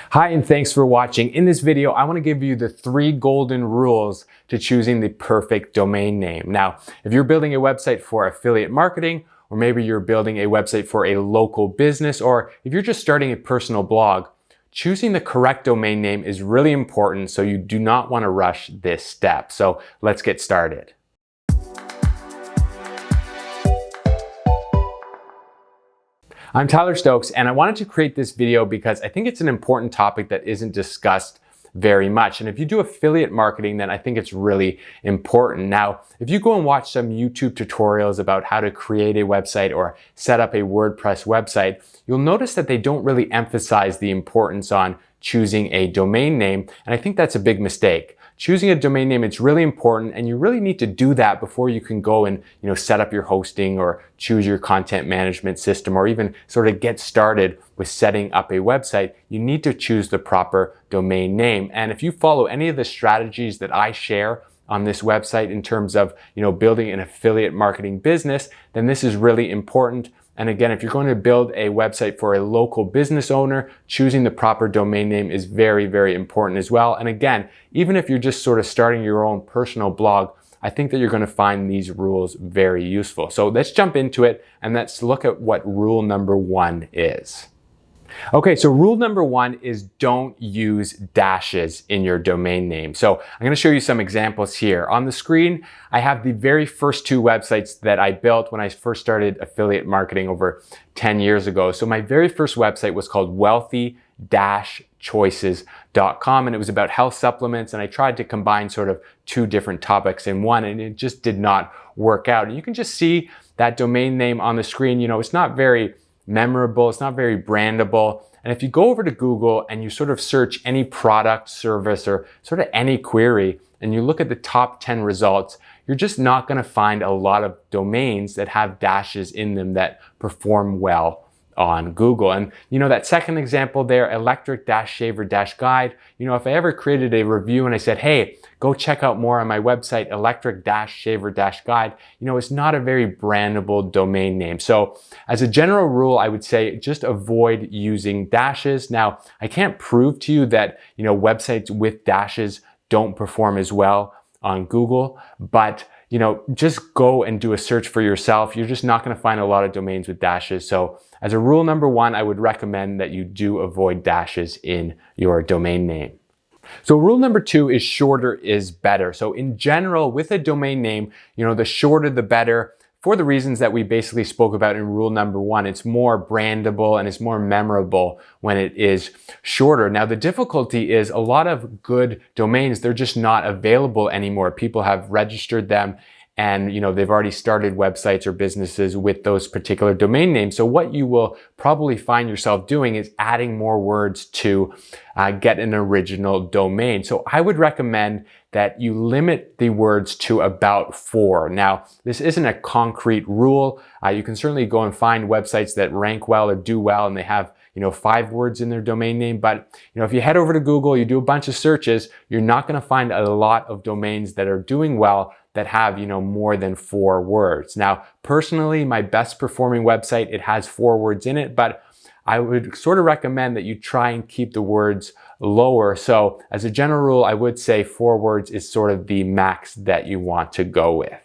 Hi, and thanks for watching. In this video, I want to give you the 3 golden rules to choosing the perfect domain name. Now, if you're building a website for affiliate marketing, or maybe you're building a website for a local business, or if you're just starting a personal blog, choosing the correct domain name is really important, so you do not want to rush this step. So let's get started. I'm Tyler Stokes, and I wanted to create this video because I think it's an important topic that isn't discussed very much. And if you do affiliate marketing, then I think it's really important. Now, if you go and watch some YouTube tutorials about how to create a website or set up a WordPress website, you'll notice that they don't really emphasize the importance on choosing a domain name. And I think that's a big mistake. Choosing a domain name, it's really important, and you really need to do that before you can go and set up your hosting or choose your content management system or even sort of get started with setting up a website. You need to choose the proper domain name. And if you follow any of the strategies that I share on this website in terms of building an affiliate marketing business, then this is really important. And again, if you're going to build a website for a local business owner, choosing the proper domain name is very, very important as well. And again, even if you're just sort of starting your own personal blog, I think that you're going to find these rules very useful. So let's jump into it and let's look at what rule number 1 is. Okay, so rule number 1 is don't use dashes in your domain name. So I'm going to show you some examples here. On the screen, I have the very first 2 websites that I built when I first started affiliate marketing over 10 years ago. So my very first website was called wealthy-choices.com, and it was about health supplements, and I tried to combine sort of 2 different topics in one, and it just did not work out. And you can just see that domain name on the screen. It's not very memorable, it's not very brandable. And if you go over to Google and you sort of search any product, service, or sort of any query, and you look at the top 10 results, you're just not going to find a lot of domains that have dashes in them that perform well on Google. And that second example there, electric-shaver-guide, if I ever created a review and I said, hey, go check out more on my website, electric-shaver-guide, it's not a very brandable domain name. So as a general rule, I would say just avoid using dashes. Now, I can't prove to you that, websites with dashes don't perform as well on Google, but just go and do a search for yourself. You're just not going to find a lot of domains with dashes. So as a rule number 1, I would recommend that you do avoid dashes in your domain name. So rule number 2 is shorter is better. So in general, with a domain name, the shorter the better. For the reasons that we basically spoke about in rule number 1, it's more brandable and it's more memorable when it is shorter. Now, the difficulty is a lot of good domains, they're just not available anymore. People have registered them and they've already started websites or businesses with those particular domain names. So what you will probably find yourself doing is adding more words to get an original domain. So I would recommend that you limit the words to about 4. Now, this isn't a concrete rule. You can certainly go and find websites that rank well or do well and they have 5 words in their domain name. But if you head over to Google, you do a bunch of searches, you're not going to find a lot of domains that are doing well that have more than 4 words. Now, personally, my best performing website, it has 4 words in it, but I would sort of recommend that you try and keep the words lower. So as a general rule, I would say 4 words is sort of the max that you want to go with.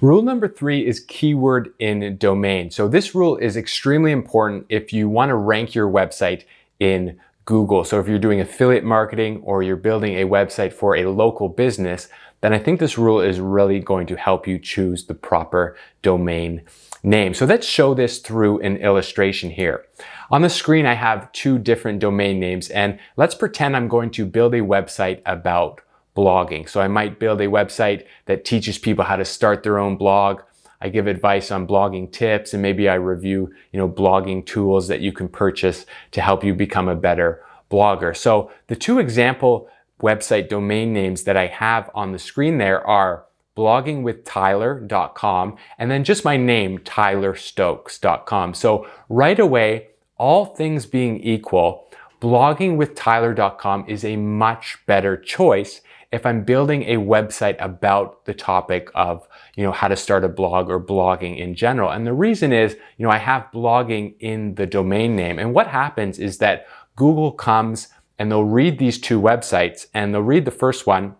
Rule number 3 is keyword in domain. So this rule is extremely important if you want to rank your website in Google. So if you're doing affiliate marketing or you're building a website for a local business, then I think this rule is really going to help you choose the proper domain name. So let's show this through an illustration here. On the screen, I have 2 different domain names, and let's pretend I'm going to build a website about blogging. So I might build a website that teaches people how to start their own blog. I give advice on blogging tips, and maybe I review, blogging tools that you can purchase to help you become a better blogger. So the 2 example website domain names that I have on the screen there are bloggingwithtyler.com and then just my name, tylerstokes.com. So right away, all things being equal, bloggingwithtyler.com is a much better choice if I'm building a website about the topic of, how to start a blog or blogging in general. And the reason is, I have blogging in the domain name. And what happens is that Google comes and they'll read these two websites, and they'll read the first one,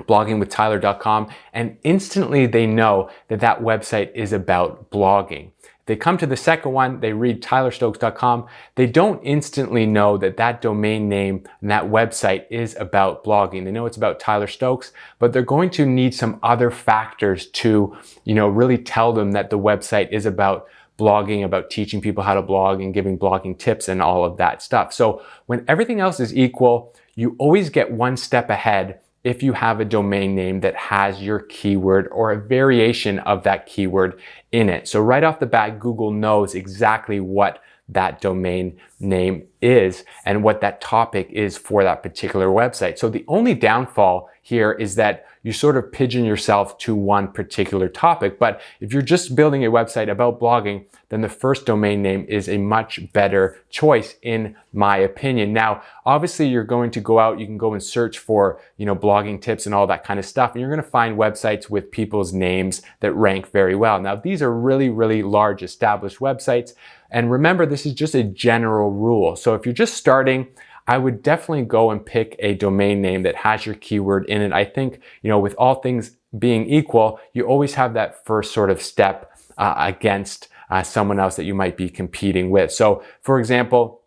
bloggingwithtyler.com, and instantly they know that that website is about blogging. They come to the second one, they read tylerstokes.com, they don't instantly know that that domain name and that website is about blogging. They know it's about Tyler Stokes, but they're going to need some other factors to, really tell them that the website is about blogging, about teaching people how to blog and giving blogging tips and all of that stuff. So when everything else is equal, you always get one step ahead if you have a domain name that has your keyword or a variation of that keyword in it. So right off the bat, Google knows exactly what that domain name is and what that topic is for that particular website. So the only downfall here is that you sort of pigeon yourself to one particular topic. But if you're just building a website about blogging, then the first domain name is a much better choice in my opinion. Now, obviously you're going to go out, you can go and search for, blogging tips and all that kind of stuff. And you're going to find websites with people's names that rank very well. Now, these are really, really large established websites. And remember, this is just a general rule. So if you're just starting, I would definitely go and pick a domain name that has your keyword in it. I think, with all things being equal, you always have that first sort of step against someone else that you might be competing with. So for example,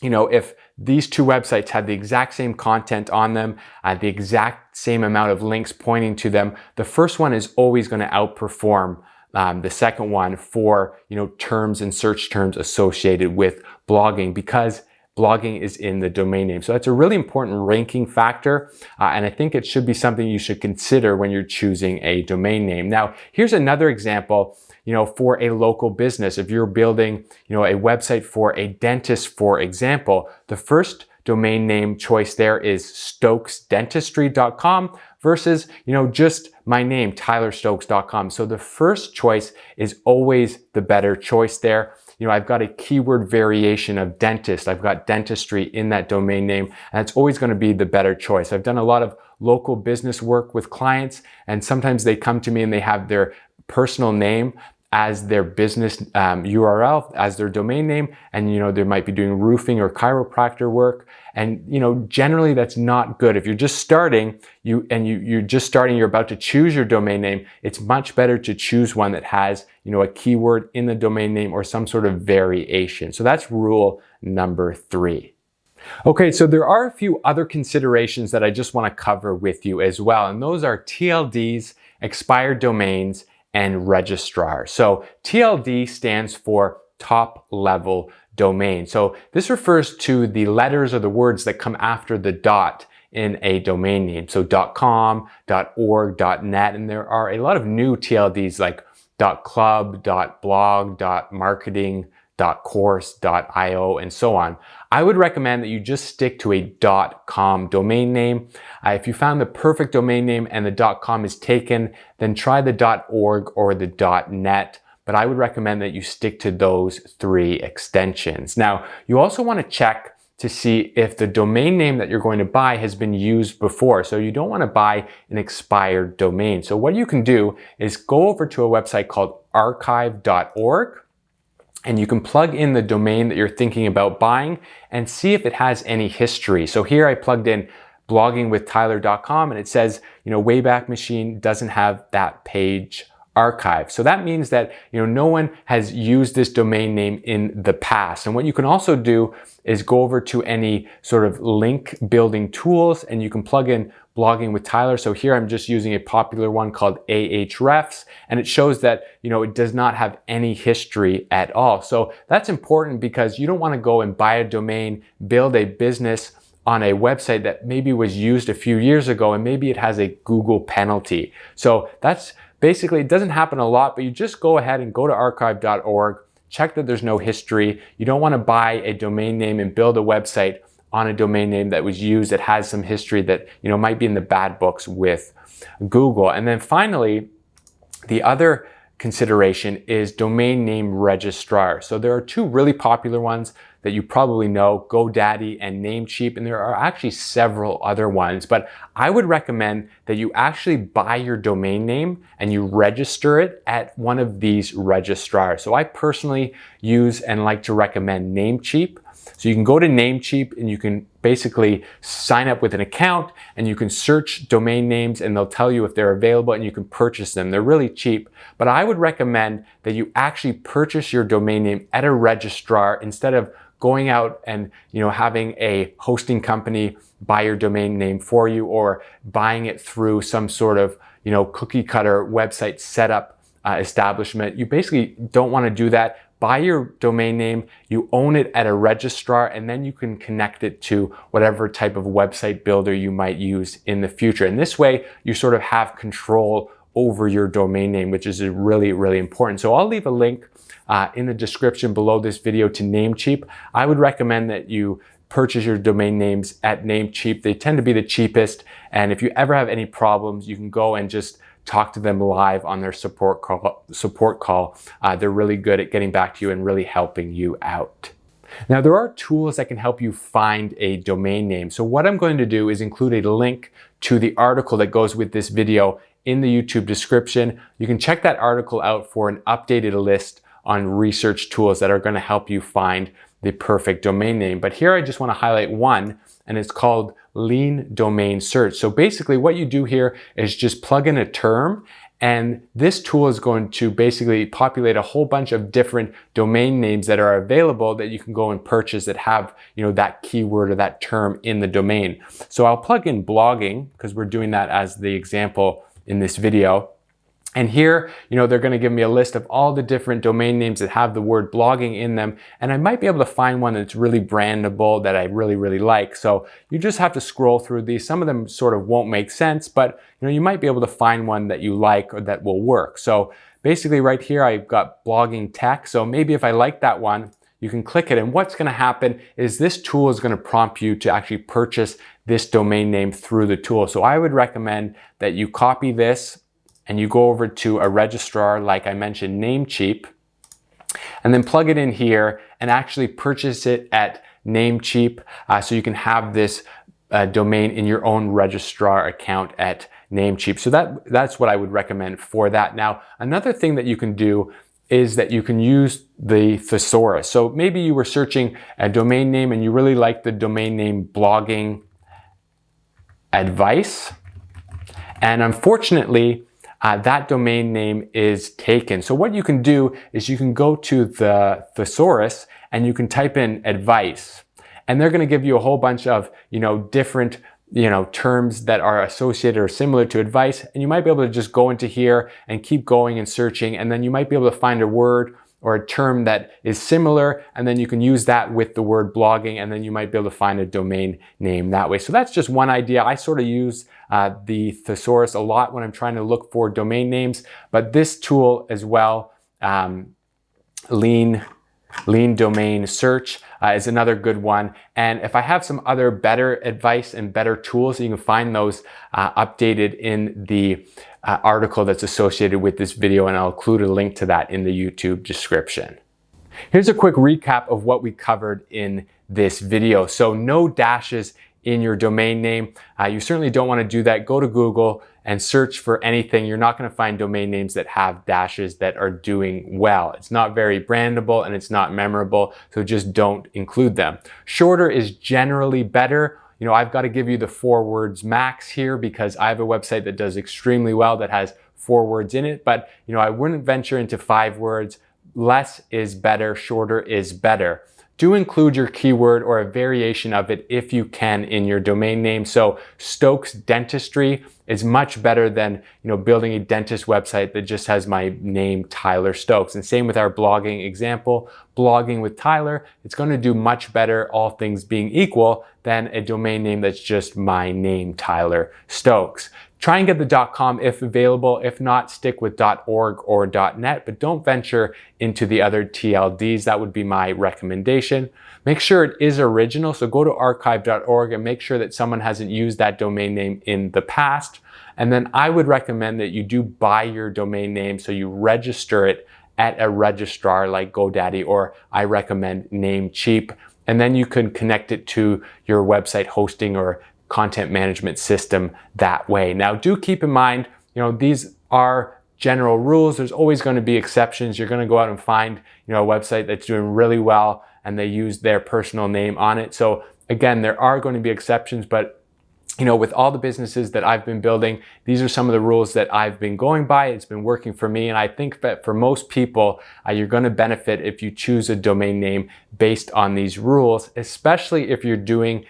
if these two websites had the exact same content on them, the exact same amount of links pointing to them, the first one is always going to outperform the second one for, terms and search terms associated with blogging, because blogging is in the domain name. So that's a really important ranking factor. And I think it should be something you should consider when you're choosing a domain name. Now, here's another example, for a local business. If you're building, a website for a dentist, for example, the first domain name choice there is stokesdentistry.com versus, just my name, tylerstokes.com. So the first choice is always the better choice there. I've got a keyword variation of dentist. I've got dentistry in that domain name, and it's always going to be the better choice. I've done a lot of local business work with clients, and sometimes they come to me and they have their personal name as their business URL, as their domain name, and they might be doing roofing or chiropractor work, and generally that's not good. If you're just starting, you're about to choose your domain name, it's much better to choose one that has a keyword in the domain name or some sort of variation. So that's rule number 3. Okay, so there are a few other considerations that I just want to cover with you as well, and those are TLDs, expired domains, and Registrar. So TLD stands for top level domain. So this refers to the letters or the words that come after the dot in a domain name. So .com, .org, .net, and there are a lot of new TLDs like .club, .blog, .marketing, .course, .io, and so on. I would recommend that you just stick to a .com domain name. If you found the perfect domain name and the .com is taken, then try the .org or the .net. But I would recommend that you stick to those 3 extensions. Now, you also want to check to see if the domain name that you're going to buy has been used before. So you don't want to buy an expired domain. So what you can do is go over to a website called archive.org. And you can plug in the domain that you're thinking about buying and see if it has any history. So here I plugged in bloggingwithtyler.com, and it says, Wayback Machine doesn't have that page archived. So that means that, no one has used this domain name in the past. And what you can also do is go over to any sort of link building tools, and you can plug in Blogging with Tyler. So here I'm just using a popular one called Ahrefs, and it shows that, it does not have any history at all. So that's important because you don't want to go and buy a domain, build a business on a website that maybe was used a few years ago, and maybe it has a Google penalty. So that's basically, it doesn't happen a lot, but you just go ahead and go to archive.org, check that there's no history. You don't want to buy a domain name and build a website on a domain name that was used, that has some history that, might be in the bad books with Google. And then finally, the other consideration is domain name registrar. So there are 2 really popular ones that you probably know, GoDaddy and Namecheap, and there are actually several other ones, but I would recommend that you actually buy your domain name and you register it at one of these registrars. So I personally use and like to recommend Namecheap. So you can go to Namecheap and you can basically sign up with an account and you can search domain names and they'll tell you if they're available and you can purchase them. They're really cheap, but I would recommend that you actually purchase your domain name at a registrar instead of going out and having a hosting company buy your domain name for you or buying it through some sort of cookie cutter website setup establishment. You basically don't want to do that. Buy your domain name, you own it at a registrar, and then you can connect it to whatever type of website builder you might use in the future. And this way, you sort of have control over your domain name, which is really, really important. So I'll leave a link in the description below this video to Namecheap. I would recommend that you purchase your domain names at Namecheap. They tend to be the cheapest. And if you ever have any problems, you can go and just talk to them live on their support call. They're really good at getting back to you and really helping you out. Now, there are tools that can help you find a domain name. So what I'm going to do is include a link to the article that goes with this video in the YouTube description. You can check that article out for an updated list on research tools that are going to help you find the perfect domain name. But here I just want to highlight one, and it's called Lean Domain Search. So basically what you do here is just plug in a term, and this tool is going to basically populate a whole bunch of different domain names that are available that you can go and purchase that have that keyword or that term in the domain. So I'll plug in blogging because we're doing that as the example in this video. And here, they're going to give me a list of all the different domain names that have the word blogging in them. And I might be able to find one that's really brandable that I really, really like. So you just have to scroll through these. Some of them sort of won't make sense, but you might be able to find one that you like or that will work. So basically right here, I've got blogging tech. So maybe if I like that one, you can click it. And what's going to happen is this tool is going to prompt you to actually purchase this domain name through the tool. So I would recommend that you copy this and you go over to a registrar, like I mentioned, Namecheap, and then plug it in here and actually purchase it at Namecheap so you can have this domain in your own registrar account at Namecheap. So that's what I would recommend for that. Now, another thing that you can do is that you can use the thesaurus. So maybe you were searching a domain name and you really like the domain name blogging advice, and unfortunately, that domain name is taken. So what you can do is you can go to the thesaurus and you can type in advice, and they're going to give you a whole bunch of different terms that are associated or similar to advice, and you might be able to just go into here and keep going and searching, and then you might be able to find a word or a term that is similar, and then you can use that with the word blogging, and then you might be able to find a domain name that way. So that's just one idea. I sort of use the thesaurus a lot when I'm trying to look for domain names, but this tool as well, Lean Domain Search, is another good one. And if I have some other better advice and better tools, you can find those updated in the article that's associated with this video, and I'll include a link to that in the YouTube description. Here's a quick recap of what we covered in this video. So no dashes in your domain name. You certainly don't want to do that. Go to Google and search for anything. You're not going to find domain names that have dashes that are doing well. It's not very brandable and it's not memorable, so just don't include them. Shorter is generally better. I've got to give you the 4 words max here because I have a website that does extremely well that has 4 words in it, but I wouldn't venture into 5 words. Less is better, shorter is better. Do include your keyword or a variation of it if you can in your domain name. So Stokes Dentistry is much better than building a dentist website that just has my name, Tyler Stokes. And same with our blogging example, blogging with Tyler. It's going to do much better, all things being equal, than a domain name that's just my name, Tyler Stokes. Try and get the .com if available. If not, stick with .org or .net, but don't venture into the other TLDs. That would be my recommendation. Make sure it is original, so go to archive.org and make sure that someone hasn't used that domain name in the past. And then I would recommend that you do buy your domain name, so you register it at a registrar like GoDaddy, or I recommend Namecheap, and then you can connect it to your website hosting or content management system that way. Now, do keep in mind, these are general rules. There's always going to be exceptions. You're going to go out and find, a website that's doing really well and they use their personal name on it. So again, there are going to be exceptions, but with all the businesses that I've been building, these are some of the rules that I've been going by. It's been working for me. And I think that for most people, you're going to benefit if you choose a domain name based on these rules, especially if you're doing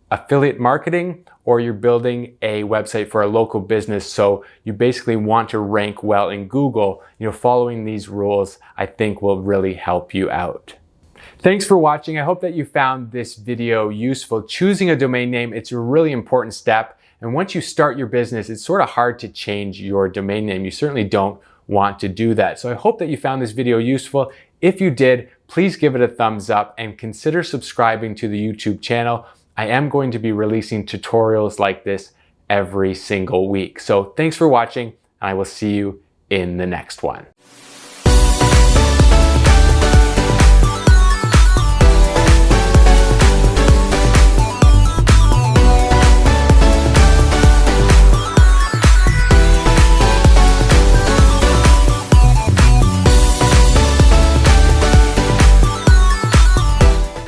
affiliate marketing or you're building a website for a local business. So you basically want to rank well in Google. Following these rules, I think will really help you out. Thanks for watching. I hope that you found this video useful. Choosing a domain name, it's a really important step. And once you start your business, it's sort of hard to change your domain name. You certainly don't want to do that. So I hope that you found this video useful. If you did, please give it a thumbs up and consider subscribing to the YouTube channel. I am going to be releasing tutorials like this every single week. So thanks for watching, and I will see you in the next one.